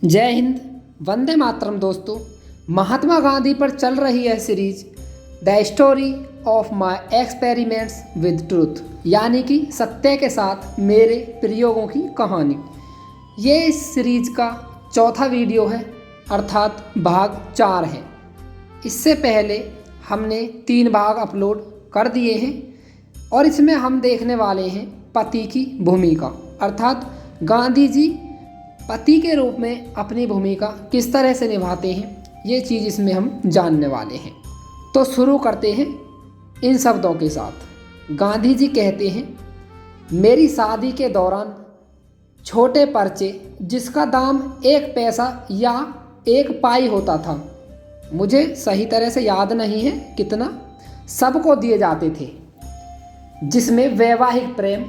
जय हिंद। वंदे मातरम। दोस्तों, महात्मा गांधी पर चल रही है series the story of my experiments with truth, यानी कि सत्य के साथ मेरे प्रयोगों की कहानी। ये इस सीरीज का चौथा वीडियो है, अर्थात भाग 4 है। इससे पहले हमने 3 भाग अपलोड कर दिए हैं और इसमें हम देखने वाले हैं पति की भूमिका, अर्थात गांधी जी पति के रूप में अपनी भूमिका किस तरह से निभाते हैं, ये चीज़ इसमें हम जानने वाले हैं। तो शुरू करते हैं इन शब्दों के साथ। गांधी जी कहते हैं, मेरी शादी के दौरान छोटे पर्चे जिसका दाम 1 पैसा या 1 पाई होता था, मुझे सही तरह से याद नहीं है कितना, सबको दिए जाते थे, जिसमें वैवाहिक प्रेम,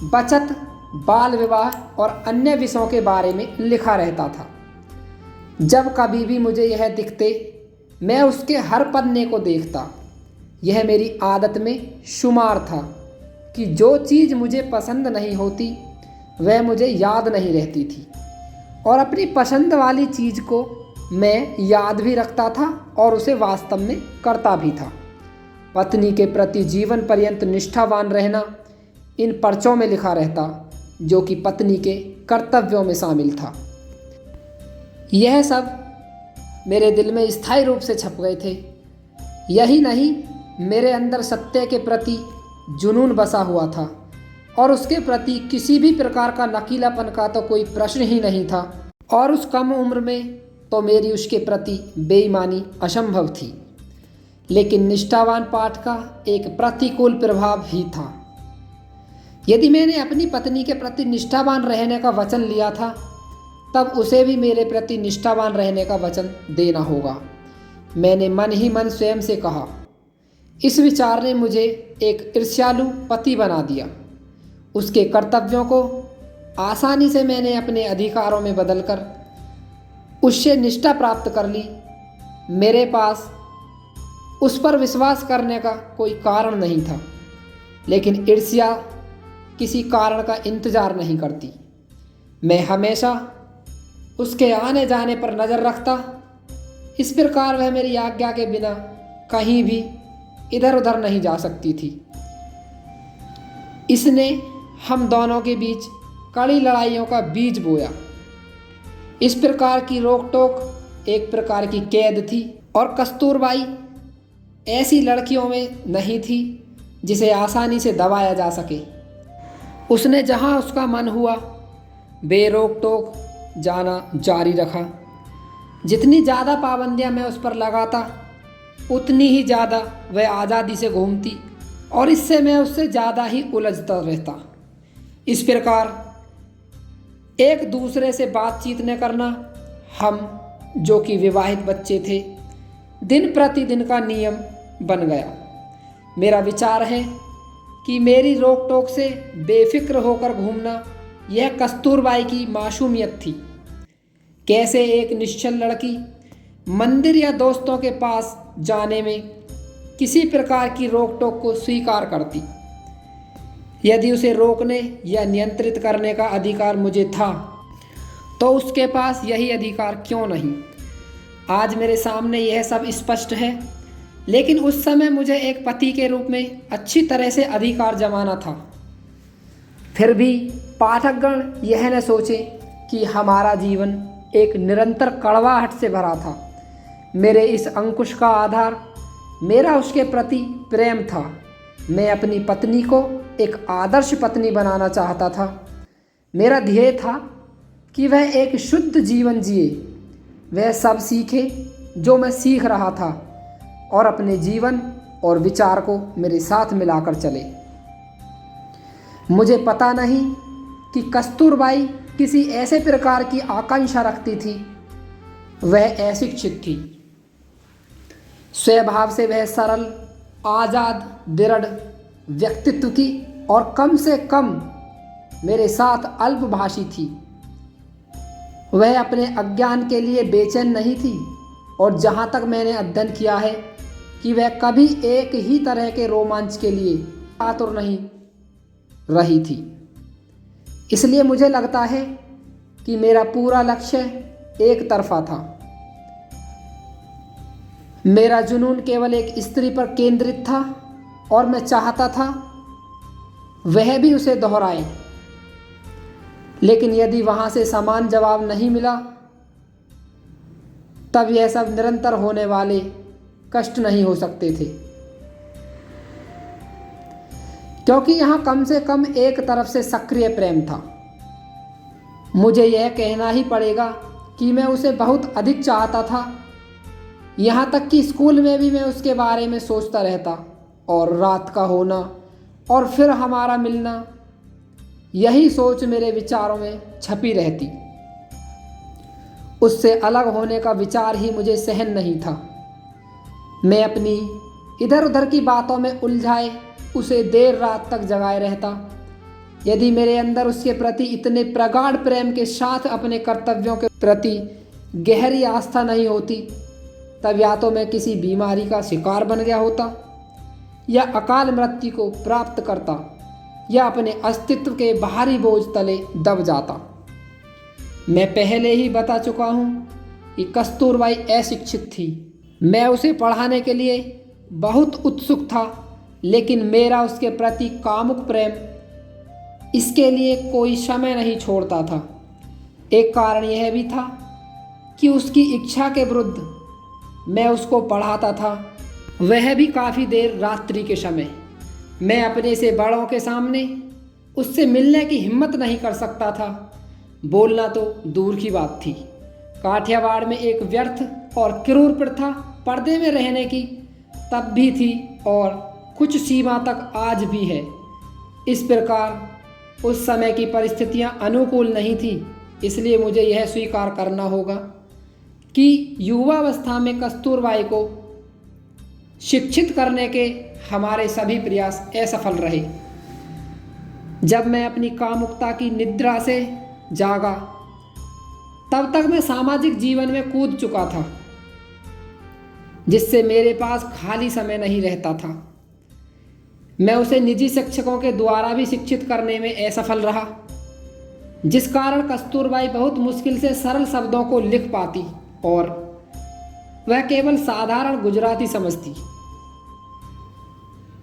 बचत, बाल विवाह और अन्य विषयों के बारे में लिखा रहता था। जब कभी भी मुझे यह दिखते, मैं उसके हर पन्ने को देखता। यह मेरी आदत में शुमार था कि जो चीज़ मुझे पसंद नहीं होती वह मुझे याद नहीं रहती थी, और अपनी पसंद वाली चीज़ को मैं याद भी रखता था और उसे वास्तव में करता भी था। पत्नी के प्रति जीवन पर्यंत निष्ठावान रहना इन पर्चों में लिखा रहता, जो कि पत्नी के कर्तव्यों में शामिल था। यह सब मेरे दिल में स्थायी रूप से छप गए थे। यही नहीं, मेरे अंदर सत्य के प्रति जुनून बसा हुआ था और उसके प्रति किसी भी प्रकार का नकीलापन का तो कोई प्रश्न ही नहीं था, और उस कम उम्र में तो मेरी उसके प्रति बेईमानी असंभव थी। लेकिन निष्ठावान पाठ का एक प्रतिकूल प्रभाव भी था। यदि मैंने अपनी पत्नी के प्रति निष्ठावान रहने का वचन लिया था, तब उसे भी मेरे प्रति निष्ठावान रहने का वचन देना होगा। मैंने मन ही मन स्वयं से कहा। इस विचार ने मुझे एक ईर्ष्यालु पति बना दिया। उसके कर्तव्यों को आसानी से मैंने अपने अधिकारों में बदलकर उससे निष्ठा प्राप्त कर ली। मेरे पास उस पर विश्वास करने का कोई कारण नहीं था, लेकिन ईर्ष्या किसी कारण का इंतजार नहीं करती। मैं हमेशा उसके आने जाने पर नज़र रखता। इस प्रकार वह मेरी आज्ञा के बिना कहीं भी इधर उधर नहीं जा सकती थी। इसने हम दोनों के बीच कड़ी लड़ाइयों का बीज बोया। इस प्रकार की रोक टोक एक प्रकार की कैद थी, और कस्तूरबाई ऐसी लड़कियों में नहीं थी जिसे आसानी से दबाया जा सके। उसने जहाँ उसका मन हुआ बेरोक टोक जाना जारी रखा। जितनी ज़्यादा पाबंदियाँ मैं उस पर लगाता, उतनी ही ज़्यादा वह आज़ादी से घूमती, और इससे मैं उससे ज़्यादा ही उलझता रहता। इस प्रकार एक दूसरे से बातचीत न करना, हम जो कि विवाहित बच्चे थे, दिन प्रतिदिन का नियम बन गया। मेरा विचार है कि मेरी रोक टोक से बेफिक्र होकर घूमना यह कस्तूरबाई की मासूमियत थी। कैसे एक निश्चल लड़की मंदिर या दोस्तों के पास जाने में किसी प्रकार की रोक टोक को स्वीकार करती। यदि उसे रोकने या नियंत्रित करने का अधिकार मुझे था, तो उसके पास यही अधिकार क्यों नहीं। आज मेरे सामने यह सब स्पष्ट है, लेकिन उस समय मुझे एक पति के रूप में अच्छी तरह से अधिकार जमाना था। फिर भी पाठकगण यह न सोचे कि हमारा जीवन एक निरंतर कड़वाहट से भरा था। मेरे इस अंकुश का आधार मेरा उसके प्रति प्रेम था। मैं अपनी पत्नी को एक आदर्श पत्नी बनाना चाहता था। मेरा ध्येय था कि वह एक शुद्ध जीवन जिए, वह सब सीखे जो मैं सीख रहा था, और अपने जीवन और विचार को मेरे साथ मिलाकर चले। मुझे पता नहीं कि कस्तूरबाई किसी ऐसे प्रकार की आकांक्षा रखती थी। वह अशिक्षित थी। स्वभाव से वह सरल, आज़ाद, दृढ़ व्यक्तित्व की और कम से कम मेरे साथ अल्पभाषी थी। वह अपने अज्ञान के लिए बेचैन नहीं थी, और जहाँ तक मैंने अध्ययन किया है कि वह कभी एक ही तरह के रोमांच के लिए आतुर नहीं रही थी। इसलिए मुझे लगता है कि मेरा पूरा लक्ष्य एक तरफा था। मेरा जुनून केवल एक स्त्री पर केंद्रित था और मैं चाहता था वह भी उसे दोहराए। लेकिन यदि वहाँ से समान जवाब नहीं मिला तब यह सब निरंतर होने वाले कष्ट नहीं हो सकते थे, क्योंकि यहाँ कम से कम एक तरफ से सक्रिय प्रेम था। मुझे यह कहना ही पड़ेगा कि मैं उसे बहुत अधिक चाहता था। यहाँ तक कि स्कूल में भी मैं उसके बारे में सोचता रहता और रात का होना और फिर हमारा मिलना, यही सोच मेरे विचारों में छपी रहती। उससे अलग होने का विचार ही मुझे सहन नहीं था। मैं अपनी इधर उधर की बातों में उलझाए उसे देर रात तक जगाए रहता। यदि मेरे अंदर उसके प्रति इतने प्रगाढ़ प्रेम के साथ अपने कर्तव्यों के प्रति गहरी आस्था नहीं होती, तब या तो मैं किसी बीमारी का शिकार बन गया होता या अकाल मृत्यु को प्राप्त करता या अपने अस्तित्व के बाहरी बोझ तले दब जाता। मैं पहले ही बता चुका हूँ कि कस्तूरबाई अशिक्षित थी। मैं उसे पढ़ाने के लिए बहुत उत्सुक था, लेकिन मेरा उसके प्रति कामुक प्रेम इसके लिए कोई समय नहीं छोड़ता था। एक कारण यह भी था कि उसकी इच्छा के विरुद्ध मैं उसको पढ़ाता था, वह भी काफ़ी देर रात्रि के समय। मैं अपने से बड़ों के सामने उससे मिलने की हिम्मत नहीं कर सकता था। बोलना तो दूर की बात थी। काठियावाड़ में एक व्यर्थ और क्रूर प्रथा पर्दे में रहने की तब भी थी और कुछ सीमा तक आज भी है। इस प्रकार उस समय की परिस्थितियां अनुकूल नहीं थी, इसलिए मुझे यह स्वीकार करना होगा कि युवावस्था में कस्तूरबाई को शिक्षित करने के हमारे सभी प्रयास असफल रहे। जब मैं अपनी कामुकता की निद्रा से जागा तब तक मैं सामाजिक जीवन में कूद चुका था, जिससे मेरे पास खाली समय नहीं रहता था। मैं उसे निजी शिक्षकों के द्वारा भी शिक्षित करने में असफल रहा, जिस कारण कस्तूरबाई बहुत मुश्किल से सरल शब्दों को लिख पाती और वह केवल साधारण गुजराती समझती।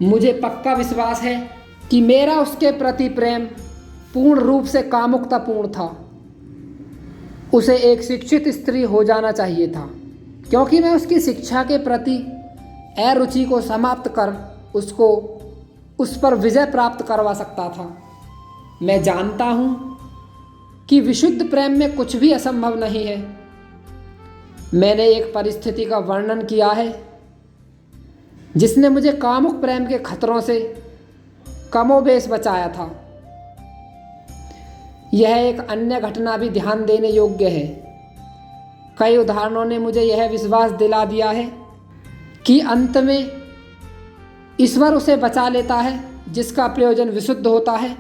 मुझे पक्का विश्वास है कि मेरा उसके प्रति प्रेम पूर्ण रूप से कामुकतापूर्ण था। उसे एक शिक्षित स्त्री हो जाना चाहिए था, क्योंकि मैं उसकी शिक्षा के प्रति अरुचि को समाप्त कर उसको उस पर विजय प्राप्त करवा सकता था। मैं जानता हूँ कि विशुद्ध प्रेम में कुछ भी असंभव नहीं है। मैंने एक परिस्थिति का वर्णन किया है जिसने मुझे कामुक प्रेम के खतरों से कमोबेश बचाया था। यह एक अन्य घटना भी ध्यान देने योग्य है। कई उदाहरणों ने मुझे यह विश्वास दिला दिया है कि अंत में ईश्वर उसे बचा लेता है, जिसका प्रयोजन विशुद्ध होता है।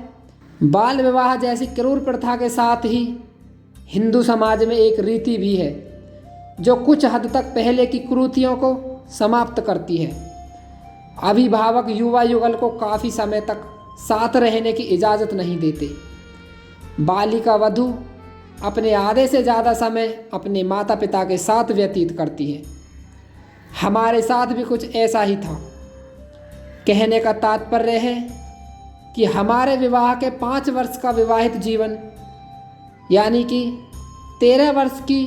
बाल विवाह जैसी क्रूर प्रथा के साथ ही हिंदू समाज में एक रीति भी है जो कुछ हद तक पहले की कुरीतियों को समाप्त करती है। अभिभावक युवा युगल को काफ़ी समय तक साथ रहने की इजाज़त नहीं देते। बालिका वधू अपने आधे से ज़्यादा समय अपने माता पिता के साथ व्यतीत करती है। हमारे साथ भी कुछ ऐसा ही था। कहने का तात्पर्य है कि हमारे विवाह के 5 वर्ष का विवाहित जीवन, यानी कि 13 वर्ष की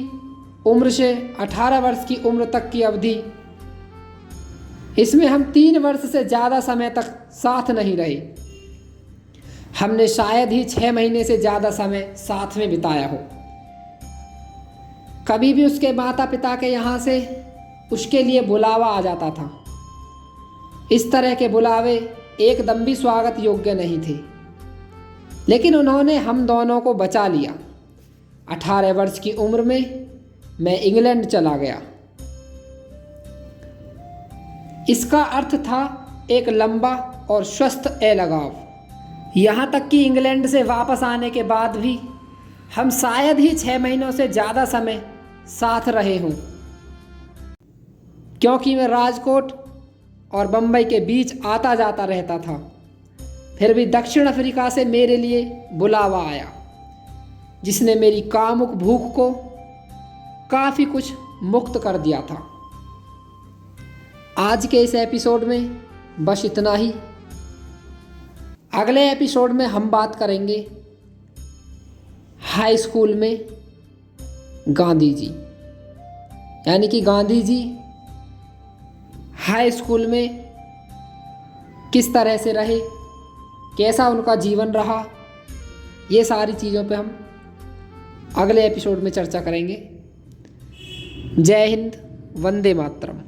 उम्र से 18 वर्ष की उम्र तक की अवधि, इसमें हम 3 वर्ष से ज़्यादा समय तक साथ नहीं रहे। हमने शायद ही 6 महीने से ज़्यादा समय साथ में बिताया हो। कभी भी उसके माता पिता के यहाँ से उसके लिए बुलावा आ जाता था। इस तरह के बुलावे एकदम भी स्वागत योग्य नहीं थे, लेकिन उन्होंने हम दोनों को बचा लिया। 18 वर्ष की उम्र में मैं इंग्लैंड चला गया। इसका अर्थ था एक लंबा और स्वस्थ अलगाव। यहाँ तक कि इंग्लैंड से वापस आने के बाद भी हम शायद ही 6 महीनों से ज़्यादा समय साथ रहे हों, क्योंकि मैं राजकोट और बम्बई के बीच आता जाता रहता था। फिर भी दक्षिण अफ्रीका से मेरे लिए बुलावा आया, जिसने मेरी कामुक भूख को काफ़ी कुछ मुक्त कर दिया था। आज के इस एपिसोड में बस इतना ही। अगले एपिसोड में हम बात करेंगे हाई स्कूल में गांधी जी, यानी कि गांधी जी हाई स्कूल में किस तरह से रहे, कैसा उनका जीवन रहा, ये सारी चीज़ों पे हम अगले एपिसोड में चर्चा करेंगे। जय हिंद, वंदे मातरम।